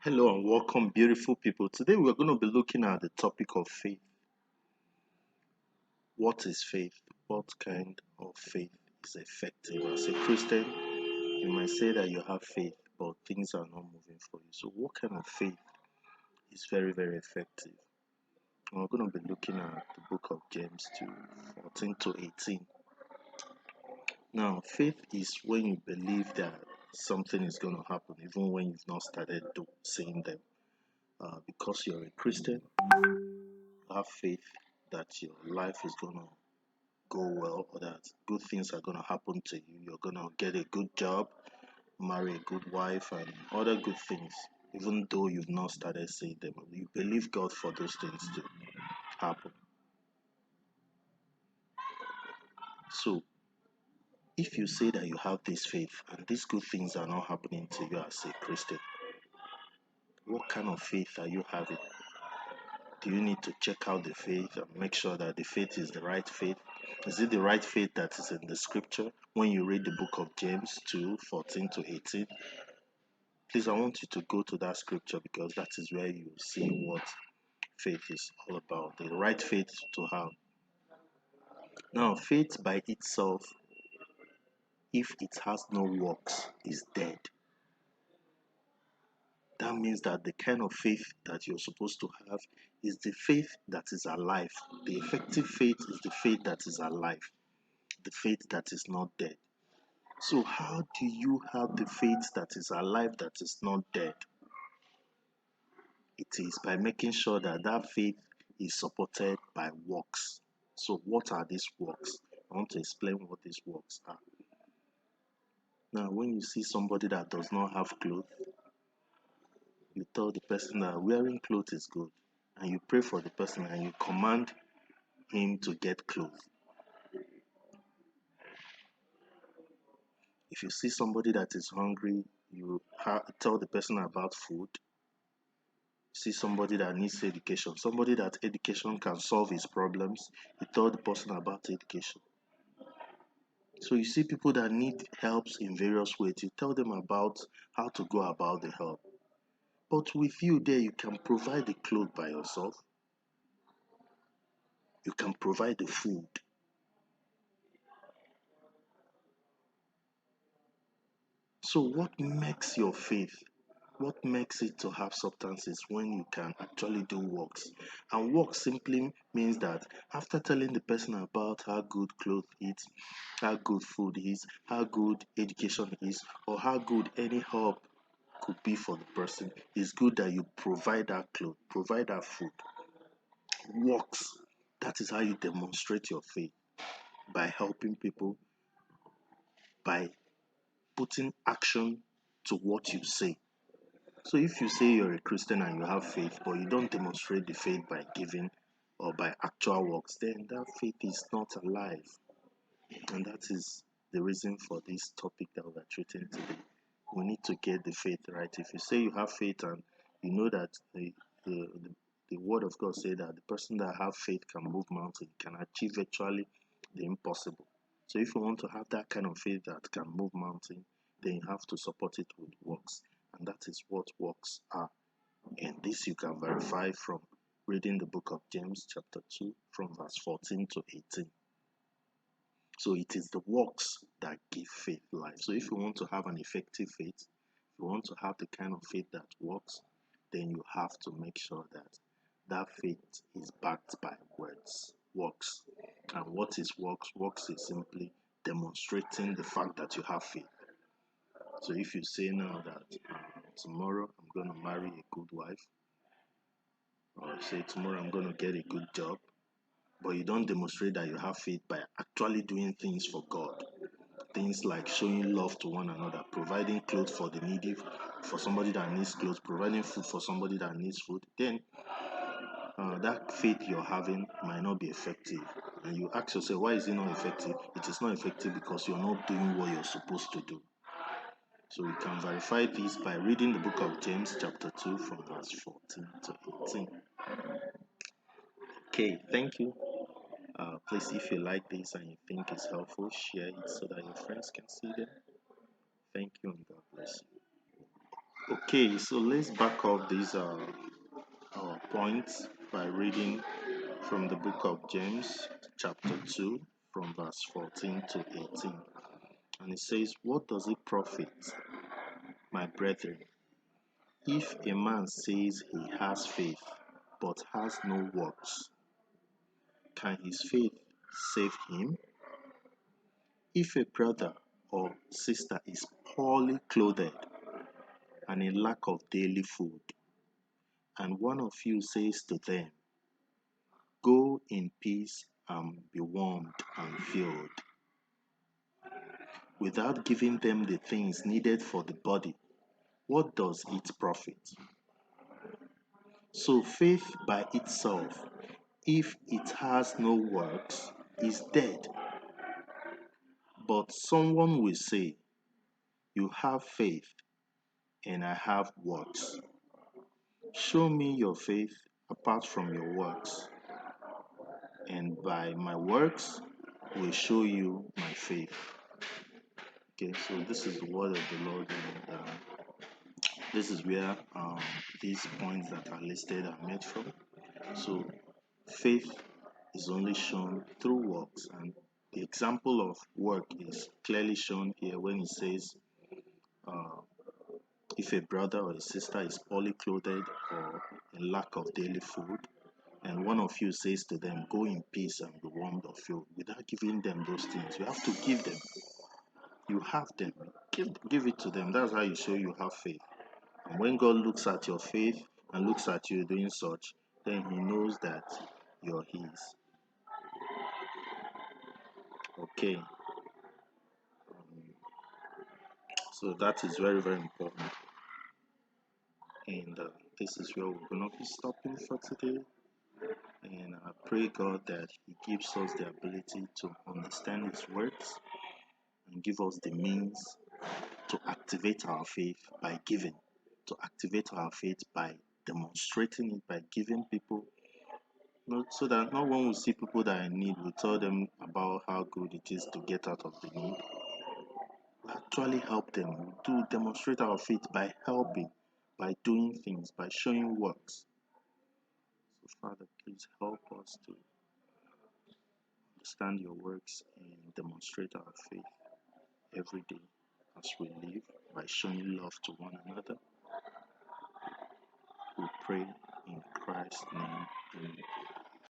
Hello and welcome, beautiful people. Today we're going to be looking at the topic of faith. What is faith? What kind of faith is effective? As a Christian, you might say that you have faith, but things are not moving for you. So, what kind of faith is very, very effective? And we're going to be looking at the book of James 2 14 to 18. Now, faith is when you believe that something is going to happen, even when you've not started seeing them. Because you're a Christian, have faith that your life is going to go well, or that good things are going to happen to you. You're going to get a good job, marry a good wife, and other good things, even though you've not started seeing them. You believe God for those things to happen. So, if you say that you have this faith and these good things are not happening to you as a Christian, what kind of faith are you having? Do you need to check out the faith and make sure that the faith is the right faith? Is it the right faith that is in the scripture? When you read the book of James 2 14 to 18, please, I want you to go to that scripture because that is where you see what faith is all about. The right faith to have. Now, faith by itself, if it has no works, is dead. That means that the kind of faith that you're supposed to have is the faith that is alive. The effective faith is the faith that is alive, the faith that is not dead. So, how do you have the faith that is alive, that is not dead? It is by making sure that that faith is supported by works. So, what are these works? I want to explain what these works are. Now, when you see somebody that does not have clothes, you tell the person that wearing clothes is good, and you pray for the person and you command him to get clothes. If you see somebody that is hungry, you tell the person about food. See somebody that needs education, somebody that education can solve his problems, you tell the person about education. So you see people that need helps in various ways, you tell them about how to go about the help. But with you there, you can provide the clothes by yourself. You can provide the food. So what makes your faith? What makes it to have substance is when you can actually do works. And work simply means that after telling the person about how good clothes is, how good food is, how good education is, or how good any help could be for the person, it's good that you provide that clothes, provide that food. Works. That is how you demonstrate your faith, by helping people, by putting action to what you say. So if you say you're a Christian and you have faith, but you don't demonstrate the faith by giving or by actual works, then that faith is not alive. And that is the reason for this topic that we're treating today. We need to get the faith right. If you say you have faith and you know that the, the word of God says that the person that have faith can move mountains, can achieve virtually the impossible. So if you want to have that kind of faith that can move mountains, then you have to support it with works. And that is what works are. And this you can verify from reading the book of James chapter 2 from verse 14 to 18. So it is the works that give faith life. So if you want to have an effective faith, if you want to have the kind of faith that works, then you have to make sure that that faith is backed by works. And what is works? Works is simply demonstrating the fact that you have faith. So if you say now that tomorrow I'm going to marry a good wife, or say tomorrow I'm going to get a good job, but you don't demonstrate that you have faith by actually doing things for God, things like showing love to one another, providing clothes for the needy, for somebody that needs clothes, providing food for somebody that needs food, then that faith you're having might not be effective. And you ask yourself, why is it not effective? It is not effective because you're not doing what you're supposed to do. So you can verify this by reading the book of James chapter 2 from verse 14 to 18. Okay, thank you. Please, if you like this and you think it's helpful, share it so that your friends can see them. Thank you and God bless you. Okay, so let's back up these points by reading from the book of James, chapter 2, from verse 14 to 18. And it says, "What does it profit, my brethren, if a man says he has faith, but has no works? Can his faith save him? If a brother or sister is poorly clothed and in lack of daily food, and one of you says to them, 'Go in peace and be warmed and filled,' without giving them the things needed for the body, what does it profit? So faith by itself, if it has no works, is dead. But someone will say, 'You have faith, and I have works. Show me your faith apart from your works, and by my works will show you my faith.'" Okay, so this is the word of the Lord, and this is where these points that are listed are made from. So faith is only shown through works, and the example of work is clearly shown here when it says, uh, if a brother or a sister is poorly clothed or in lack of daily food, and one of you says to them, 'Go in peace and be warmed or filled,' without giving them those things, you have to give them. You have them. Give it to them. That's how you show you have faith. And when God looks at your faith and looks at you doing such, then He knows that you're His. Okay. So that is very, very important. And this is where we're going to be stopping for today. And I pray God that He gives us the ability to understand His words and give us the means to activate our faith by giving, to activate our faith by demonstrating it, by giving people, so that no one will see people that are in need, will tell them about how good it is to get out of the need. We actually help them. We do demonstrate our faith by helping, by doing things, by showing works. So, Father, please help us to understand your works and demonstrate our faith every day as we live by showing love to one another. We pray in Christ's name. Amen.